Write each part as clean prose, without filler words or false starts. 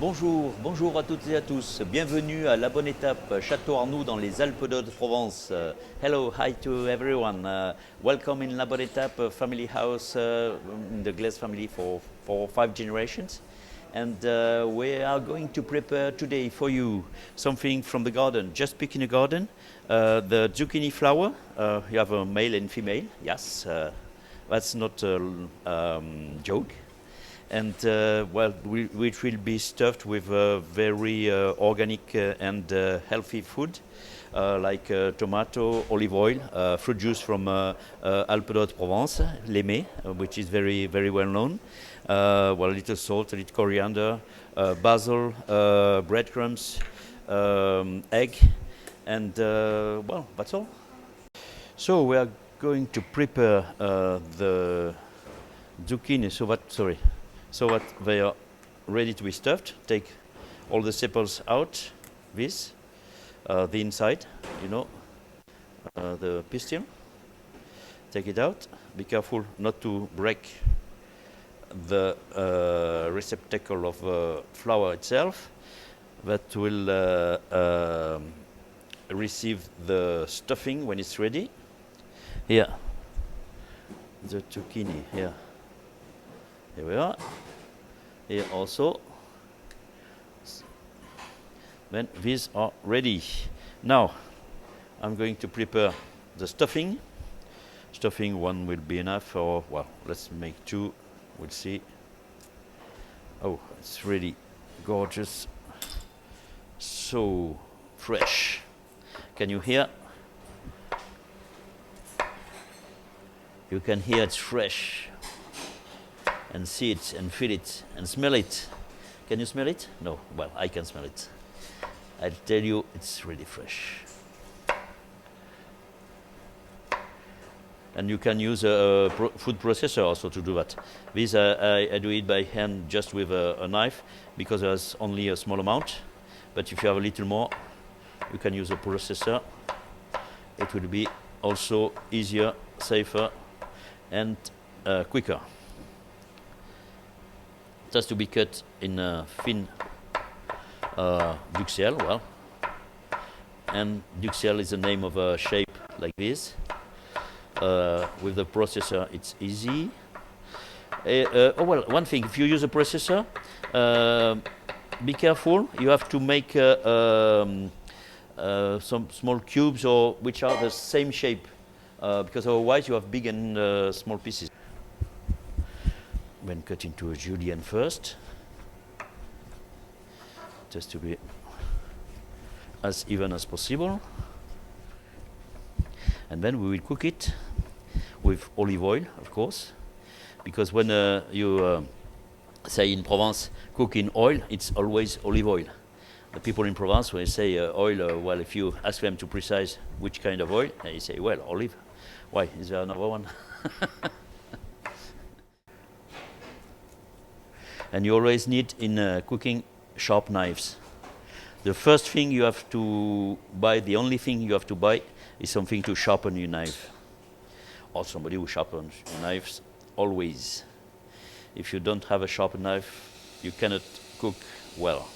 Bonjour, bonjour à toutes et à tous. Bienvenue à la Bonne Etape, Château Arnoux dans les Alpes d'Haute-Provence. Hello, hi to everyone. Welcome in La Bonne Etape, a family house in the Glieze family for 5 generations. And we are going to prepare today for you something from the garden. Just pick in the garden. The zucchini flower. You have a male and female. Yes, that's not a joke. And which will be stuffed with very organic and healthy food, like tomato, olive oil, fruit juice from Alpes d'Haute-Provence, l'Aimé, which is very, very well known. A little salt, a little coriander, basil, breadcrumbs, egg, and that's all. So we are going to prepare the zucchini. So that they are ready to be stuffed. Take all the sepals out, the inside, the pistil. Take it out. Be careful not to break the receptacle of the flower itself. That will receive the stuffing when it's ready. Here, the zucchini, here. Here we are. Here also. Then these are ready. Now I'm going to prepare the stuffing. Stuffing one will be enough, or let's make two. We'll see. Oh, it's really gorgeous. So fresh. Can you hear? You can hear it's fresh. And see it, and feel it, and smell it. Can you smell it? No. Well, I can smell it. I'll tell you, it's really fresh. And you can use a food processor also to do that. This I do it by hand, just with a knife, because there's only a small amount. But if you have a little more, you can use a processor. It will be also easier, safer, and quicker. It has to be cut in thin duxelle, and duxelle is the name of a shape like this. With the processor, it's easy. One thing, if you use a processor, be careful. You have to make some small cubes, or which are the same shape, because otherwise you have big and small pieces. Then cut into a julienne first, just to be as even as possible. And then we will cook it with olive oil, of course, because when you say in Provence, cook in oil, it's always olive oil. The people in Provence, when they say oil, if you ask them to precise which kind of oil, they say, well, olive. Why? Is there another one? And you always need, in cooking, sharp knives. The first thing you have to buy, the only thing you have to buy, is something to sharpen your knife. Or somebody who sharpens knives, always. If you don't have a sharp knife, you cannot cook well.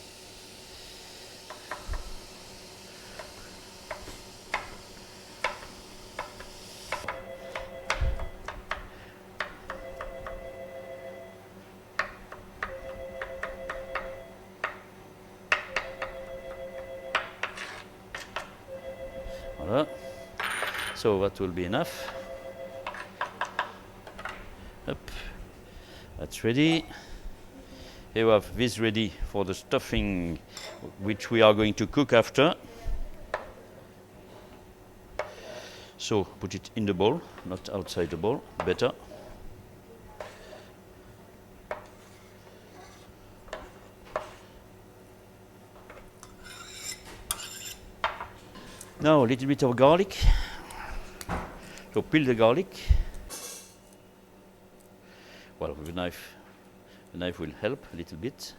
Voilà. So that will be enough. Up. That's ready. Here we have this ready for the stuffing, which we are going to cook after. So put it in the bowl, not outside the bowl, better. Now a little bit of garlic. So peel the garlic. Well, with a knife, the knife will help a little bit.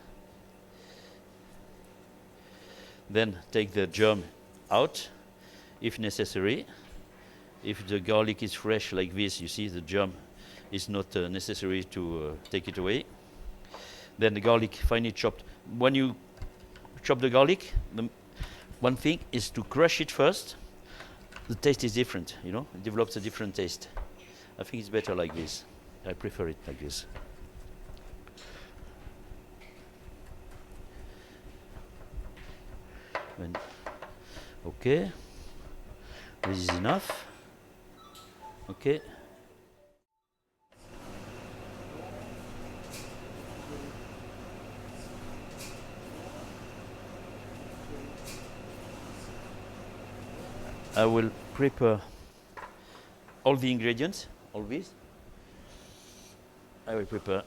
Then take the germ out, if necessary. If the garlic is fresh like this, you see the germ is not necessary to take it away. Then the garlic finely chopped when you chop the garlic, the one thing is to crush it first. The taste is different, you know, it develops a different taste. I think it's better like this. I prefer it like this. Okay, this is enough. Okay. I will prepare all the ingredients, all these. I will prepare.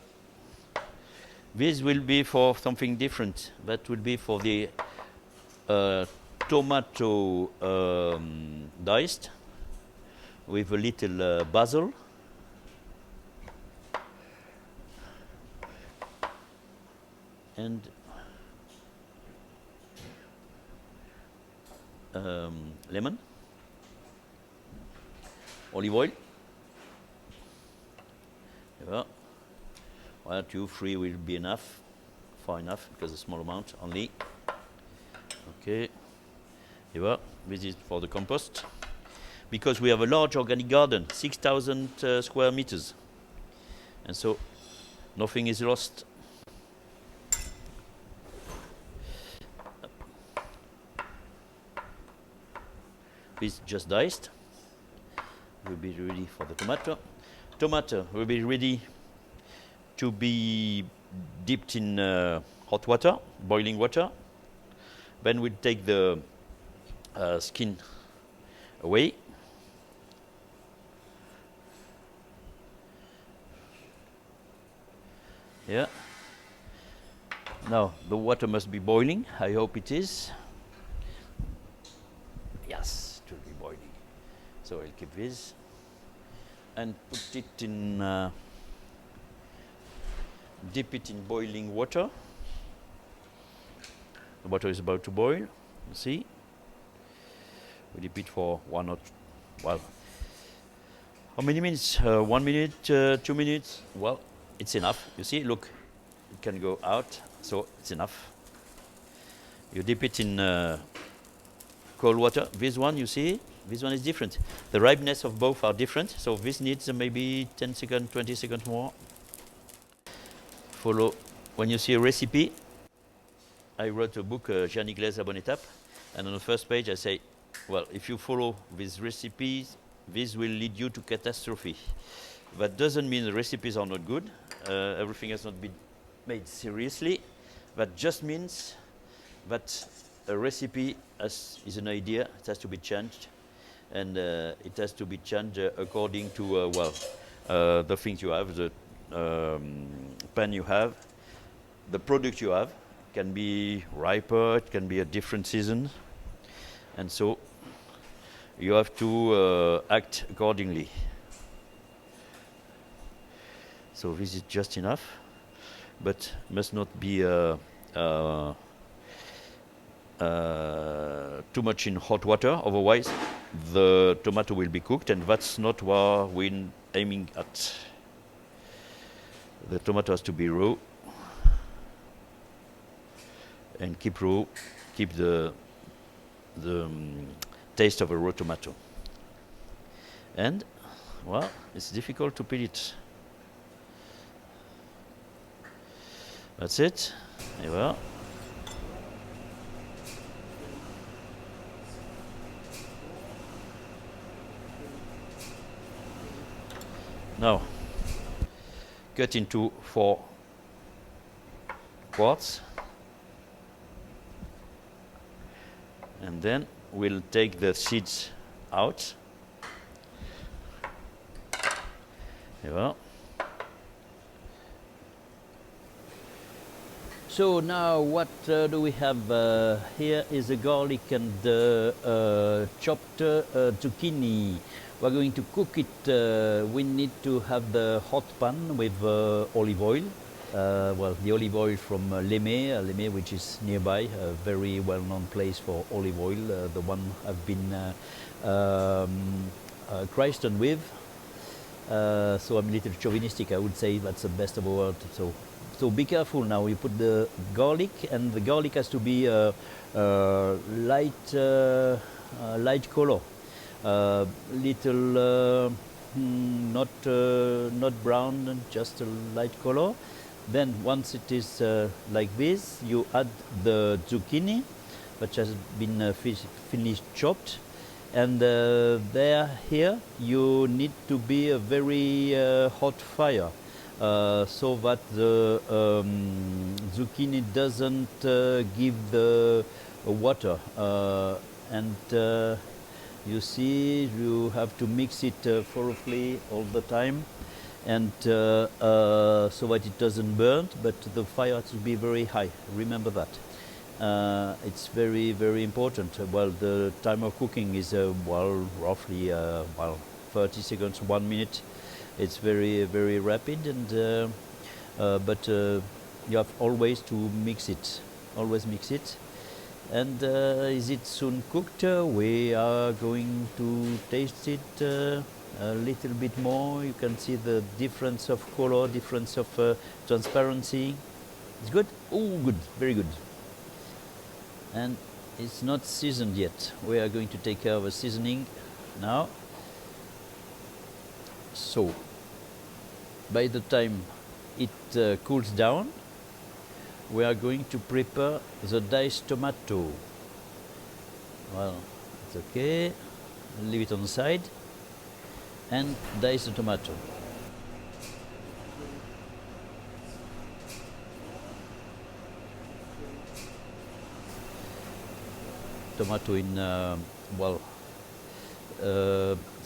This will be for something different. That will be for the tomato diced with a little basil. And lemon, olive oil. Yeah. 1, 2, 3 will be enough, far enough, because a small amount only. Okay. Yeah. This is for the compost. Because we have a large organic garden, 6,000 square meters. And so nothing is lost. This just diced. Will be ready for the tomato. Tomato will be ready to be dipped in hot water, boiling water. Then we'll take the skin away. Yeah. Now the water must be boiling. I hope it is. Yes, it will be boiling. So I'll keep this and put it in, dip it in boiling water. The water is about to boil. You see? We dip it for 1 or 2, well, how many minutes? 1 minute, 2 minutes? Well, it's enough. You see, look, it can go out, so it's enough. You dip it in cold water. This one, you see, this one is different. The ripeness of both are different, so this needs maybe 10 seconds, 20 seconds more. Follow, when you see a recipe, I wrote a book, Jany Glieze, Bonne Etape, and on the first page I say, well, if you follow these recipes, this will lead you to catastrophe. That doesn't mean the recipes are not good. Everything has not been made seriously. That just means that a recipe is an idea. It has to be changed, and it has to be changed according to the things you have, the pan you have, the product you have. It can be riper. It can be a different season, and so you have to act accordingly. So this is just enough, but must not be too much in hot water, otherwise the tomato will be cooked, and that's not what we're aiming at. The tomato has to be raw, and keep raw, keep the taste of a raw tomato. And, well, it's difficult to peel it. That's it. There we are. Now, cut into 4 quarts. And then we'll take the seeds out. There we are. So now what do we have? Here is a garlic and chopped zucchini. We're going to cook it. We need to have the hot pan with olive oil. Well, the olive oil from Lemay, which is nearby, a very well-known place for olive oil, the one I've been christened with. So I'm a little chauvinistic, I would say that's the best of a world. So So be careful now. You put the garlic, and the garlic has to be light color, little not brown, just a light color. Then once it is like this, you add the zucchini, which has been finished chopped, and here you need to be a very hot fire. So that the zucchini doesn't give the water, and you see you have to mix it thoroughly all the time, and so that it doesn't burn, but the fire has to be very high. Remember that. It's very, very important. Well, the time of cooking is roughly 30 seconds, 1 minute. It's very, very rapid, and but you have always to mix it. Always mix it. And is it soon cooked? We are going to taste it a little bit more. You can see the difference of color, difference of transparency. It's good. Oh, good, very good. And it's not seasoned yet. We are going to take care of the seasoning now. So, by the time it cools down, we are going to prepare the diced tomato. Well, it's okay. Leave it on the side and dice the tomato. Tomato in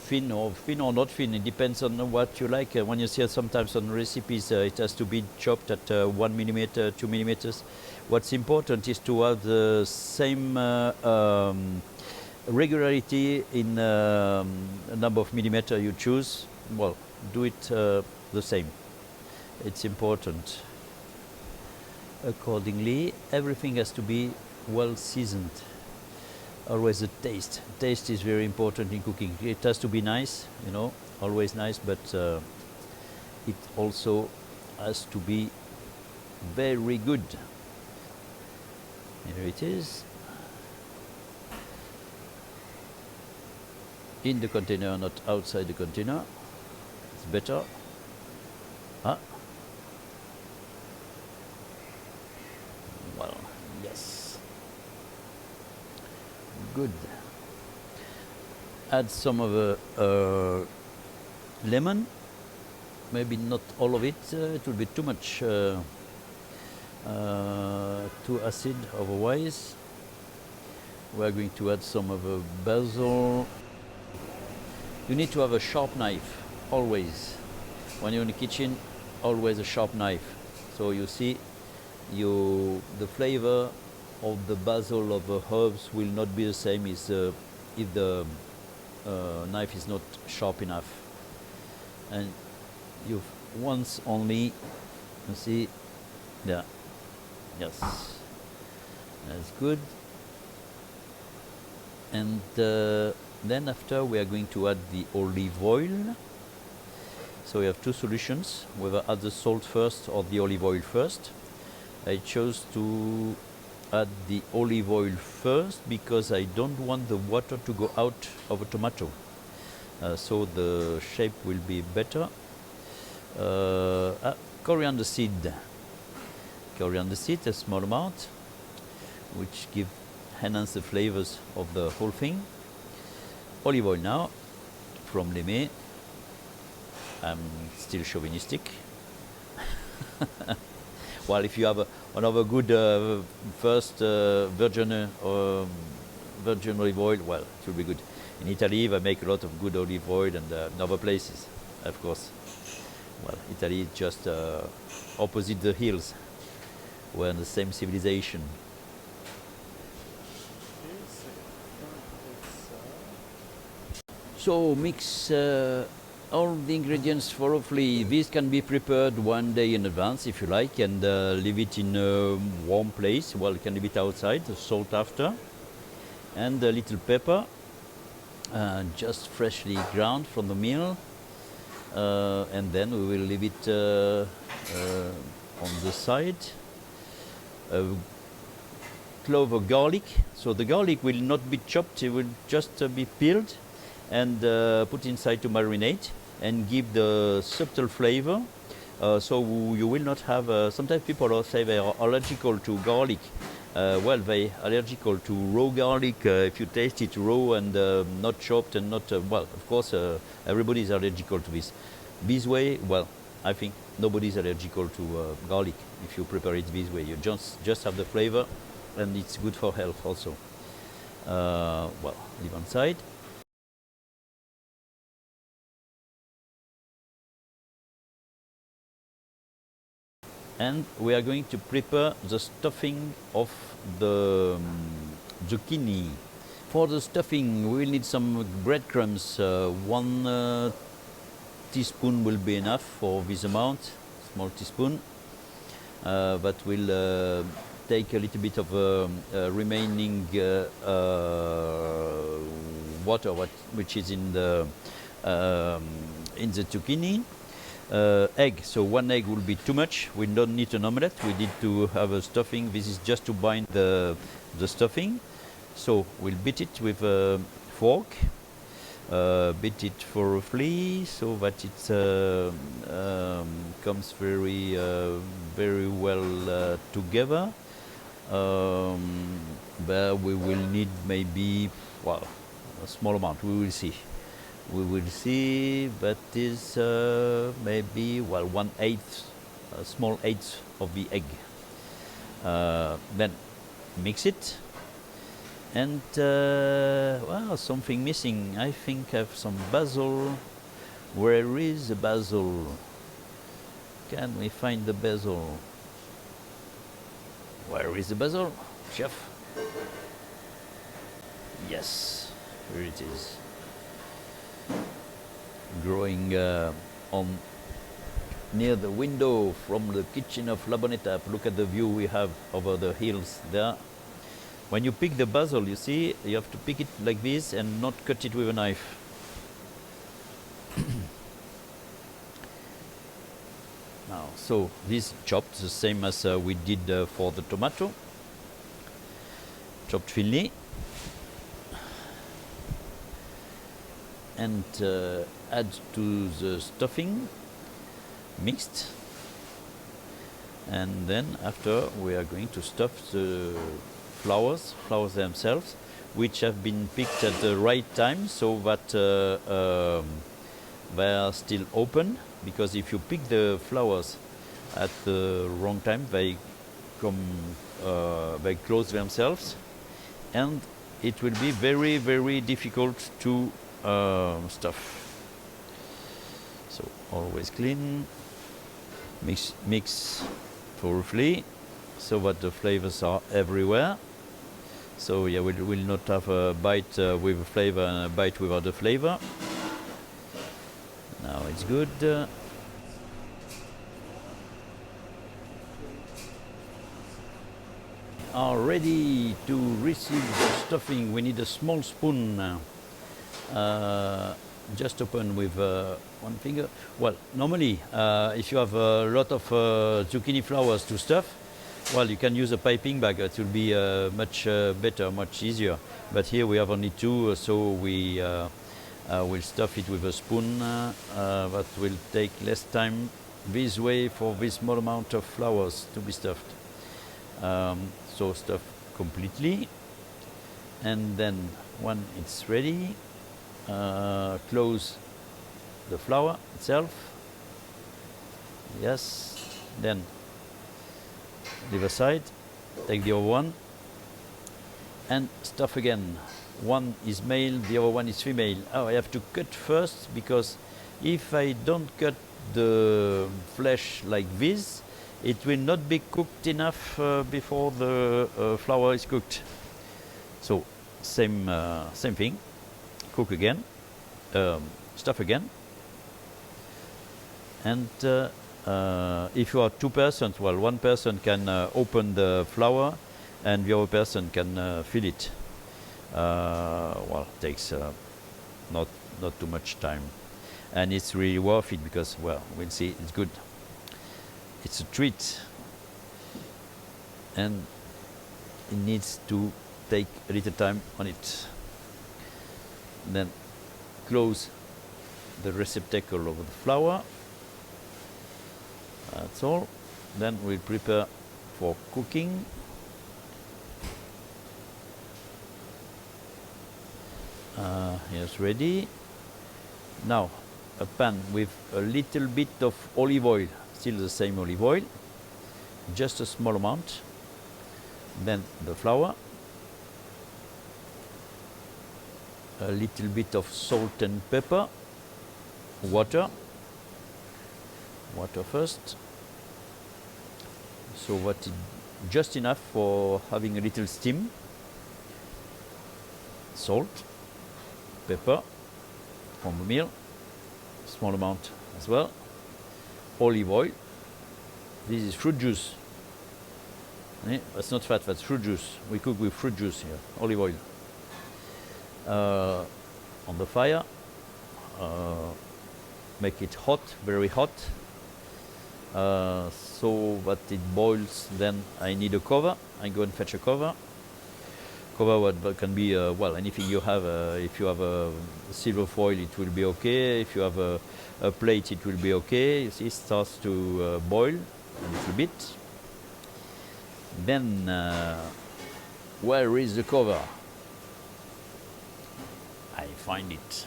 thin or not thin. It depends on what you like. When you see sometimes on recipes, it has to be chopped at 1 millimeter, 2 millimeters. What's important is to have the same regularity in number of millimeter you choose. Well, do it the same. It's important. Accordingly, everything has to be well seasoned. Always the taste. Taste is very important in cooking. It has to be nice, you know, always nice, but it also has to be very good. Here it is. In the container, not outside the container. It's better. Ah. Well, yes. Good. Add some of the lemon. Maybe not all of it. It will be too much, too acid otherwise. We are going to add some of the basil. You need to have a sharp knife, always. When you're in the kitchen, always a sharp knife. So you see, the flavor of the basil, of the herbs, will not be the same as if the knife is not sharp enough. And you once only, you see, there, yes, that's good. And then after we are going to add the olive oil. So we have two solutions, whether add the salt first or the olive oil first. I chose to add the olive oil first because I don't want the water to go out of a tomato. So the shape will be better. Coriander seed. Coriander seed, a small amount, which enhance the flavors of the whole thing. Olive oil now, from Lemay. I'm still chauvinistic. Well, if you have another good first virgin olive oil, well, it will be good. In Italy, they make a lot of good olive oil, and in other places, of course. Well, Italy is just opposite the hills. We're in the same civilization. So mix all the ingredients thoroughly. This can be prepared 1 day in advance if you like, and leave it in a warm place. Well, you can leave it outside, salt after, and a little pepper, just freshly ground from the mill. And then we will leave it on the side. A clove of garlic. So the garlic will not be chopped, it will just be peeled and put inside to marinate and give the subtle flavor. So you will not have, sometimes people say they are allergical to garlic. Well, they are allergical to raw garlic if you taste it raw and not chopped and not, well, of course, everybody is allergical to this. This way, well, I think nobody is allergical to garlic if you prepare it this way. You just have the flavor and it's good for health also. Well, leave on side. And we are going to prepare the stuffing of the zucchini. For the stuffing, we will need some breadcrumbs. 1 teaspoon will be enough for this amount, small teaspoon. But we'll take a little bit of remaining water which is in the zucchini. Egg, so 1 egg will be too much. We don't need an omelette, we need to have a stuffing. This is just to bind the stuffing. So we'll beat it with a fork, beat it thoroughly so that it comes very well together. But we will need maybe, well, a small amount, we will see. We will see that is maybe, well, 1/8, a small eighth of the egg. Then mix it. And, well, something missing. I think I have some basil. Where is the basil? Can we find the basil? Where is the basil, chef? Yes, here it is. Growing on near the window from the kitchen of La Bonne Etape. Look at the view we have over the hills there. When you pick the basil, you see, you have to pick it like this and not cut it with a knife. Now, so this chopped the same as we did for the tomato. Chopped finely. And add to the stuffing, mixed. And then after we are going to stuff the flowers themselves, which have been picked at the right time so that they are still open. Because if you pick the flowers at the wrong time, they close themselves, and it will be very difficult to stuff. So always clean, mix thoroughly so that the flavors are everywhere. So yeah, we will not have a bite with a flavor and a bite without the flavor. Now it's good. Are ready to receive the stuffing. We need a small spoon now. Just open with 1 finger. Well, normally, if you have a lot of zucchini flowers to stuff, well, you can use a piping bag. It will be much better, much easier. But here we have only 2, so we will stuff it with a spoon. That will take less time this way for this small amount of flowers to be stuffed. So stuff completely, and then when it's ready, close the flower itself. Yes, then leave aside, take the other one and stuff again. One is male, the other one is female. Oh, I have to cut first, because if I don't cut the flesh like this, it will not be cooked enough before the flower is cooked. So same thing, cook again, stuff again. And if you are 2 persons, well, 1 person can open the flower and the other person can fill it. Well, it takes not too much time. And it's really worth it because, well, we'll see, it's good. It's a treat and it needs to take a little time on it. Then close the receptacle of the flour. That's all. Then we'll prepare for cooking. Here's ready. Now a pan with a little bit of olive oil, still the same olive oil, just a small amount. Then the flour, a little bit of salt and pepper, water first, so what is just enough for having a little steam, salt, pepper from the meal, small amount as well, olive oil. This is fruit juice. That's not fat, that's fruit juice. We cook with fruit juice here, olive oil. On the fire, make it hot, very hot, so that it boils. Then I need a cover. I go and fetch a cover. Cover what can be well, anything you have. If you have a silver foil, it will be okay. If you have a plate, it will be okay. You see, it starts to boil a little bit. Then where is the cover? I find it.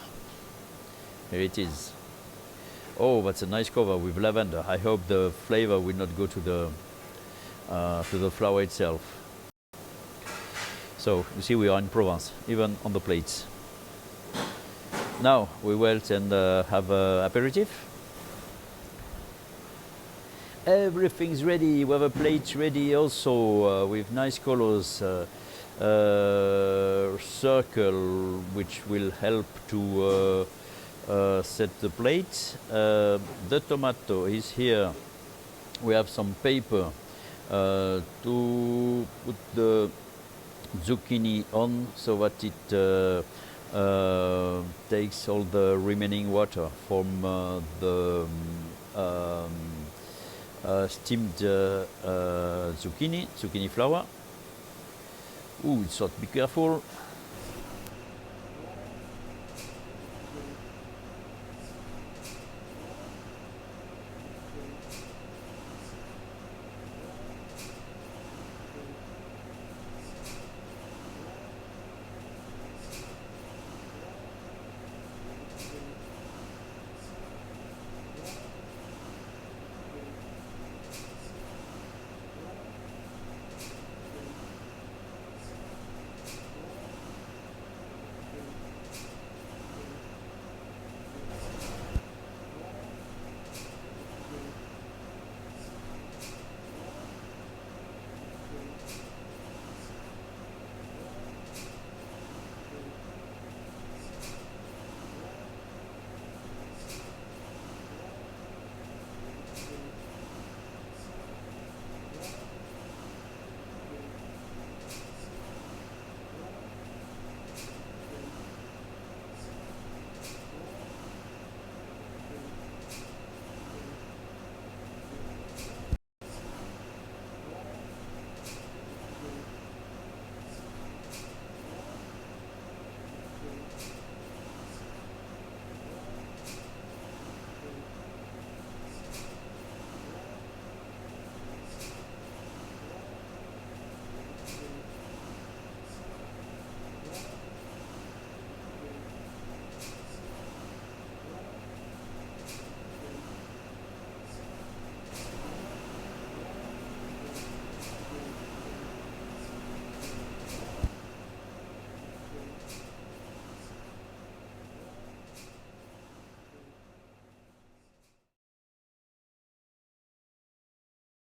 Here it is. Oh, that's a nice cover with lavender. I hope the flavor will not go to the flour itself. So you see, we are in Provence, even on the plates. Now we wait and have aperitif. Everything's ready. We have a plate ready also with nice colors. Circle, which will help to set the plate. The tomato is here. We have some paper to put the zucchini on, so that it takes all the remaining water from the steamed zucchini flower. Ooh, it's hot, be careful.